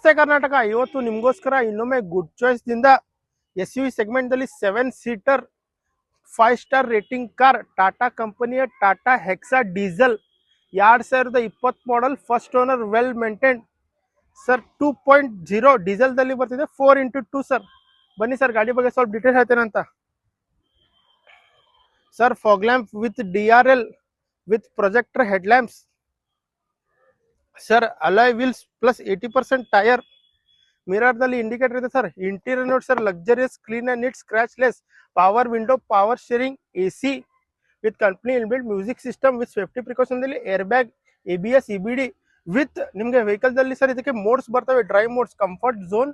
ನಮಸ್ತೆ ಕರ್ನಾಟಕ. ಇವತ್ತು ನಿಮಗೋಸ್ಕರ ಇನ್ನೊಮ್ಮೆ ಗುಡ್ ಚಾಯ್ಸ್ ದಿಂದ SUV ಸೆಗ್ಮೆಂಟ್ ದಲ್ಲಿ 7 seater 5 star rating car Tata ಕಂಪನಿಯ Tata Hexa diesel 2020 model first owner well maintain sir 2.0 diesel ದಲ್ಲಿ ಬರ್ತಿದೆ 4x2 ಸರ್. ಬನ್ನಿ ಸರ್ ಗಾಡಿ ಬಗ್ಗೆ ಸ್ವಲ್ಪ ಡೀಟೇಲ್ಸ್ ಹೇಳ್ತೇನೆ ಅಂತ. Sir fog lamp with DRL with projector head lamps sir. Alloy wheels plus 80% tyre. Mirror ದಲ್ಲಿ ಇಂಡಿಕೇಟರ್ ಇದೆ ಸರ್. ಇಂಟೀರಿಯರ್ ನೋಡಿ sir, luxurious clean and neat scratchless. Power window, power steering, AC with company inbuilt music system with safety precaution ದಲ್ಲಿ air bag, ABS, EBD with ನಿಮಗೆ vehicle ದಲ್ಲಿ sir ಇದಕ್ಕೆ modes ಬರ್ತವೆ. Drive modes, comfort zone,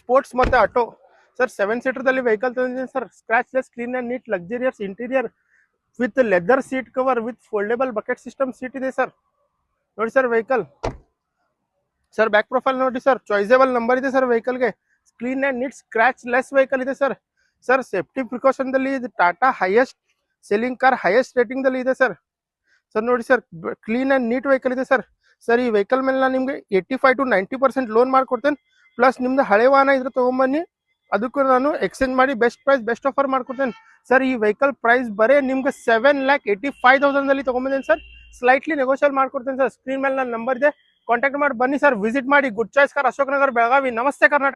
sports ಮತ್ತೆ auto sir. 7 seater ದಲ್ಲಿ vehicle ತಂದಿದೆ sir. Scratchless clean and neat luxurious interior with leather seat cover with foldable bucket system seat ಇದೆ sir. ನೋಡಿ sir vehicle sir. Back profile ನೋಡಿ sir, choiceable number ಇದೆ sir vehicle ಗೆ. Clean and neat scratchless vehicle ಇದೆ sir. Sir safety precaution ದಲ್ಲಿ ಇದು Tata highest selling car, highest rating ದಲ್ಲಿ ಇದೆ ಸರ್. ಸರ್ ನೋಡಿ sir, clean and neat vehicle ಇದೆ ಸರ್. ಸರ್ ಈ ವೆಹಿಕಲ್ ಮೇಲೆ ನಾನು ನಿಮಗೆ 85 to 90% ಲೋನ್ ಮಾಡ್ಕೊಡ್ತೇನೆ. ಪ್ಲಸ್ ನಿಮ್ದು ಹಳೆ ವಾಹನ ಇದ್ರೆ ತಗೊಂಬನ್ನಿ, ಅದಕ್ಕೂ ನಾನು ಎಕ್ಸ್ಚೇಂಜ್ ಮಾಡಿ ಬೆಸ್ಟ್ ಪ್ರೈಸ್ ಬೆಸ್ಟ್ ಆಫರ್ ಮಾಡ್ಕೊಡ್ತೇನೆ ಸರ್. ಈ ವೆಹಿಕಲ್ ಪ್ರೈಸ್ ಬರೇ ನಿಮ್ಗೆ 7,85,000 ದಲ್ಲಿ ತಗೊಂಬಂದೇನೆ ಸರ್. ಸ್ಲೈಟ್ಲಿ ನೆಗೋಷಿಯೇಟ್ ಮಾಡ್ಕೊಡ್ತೇನೆ ಸರ್. ಸ್ಕ್ರೀನ್ ಮೇಲೆ ನನ್ನ ನಂಬರ್ ಇದೆ, ಕಾಂಟ್ಯಾಕ್ಟ್ ಮಾಡಿ ಬನ್ನಿ ಸರ್. ವಿಸಿಟ್ ಮಾಡಿ. Good choice car, Ashok Nagar, Belagavi. ನಮಸ್ತೆ ಕರ್ನಾಟಕ.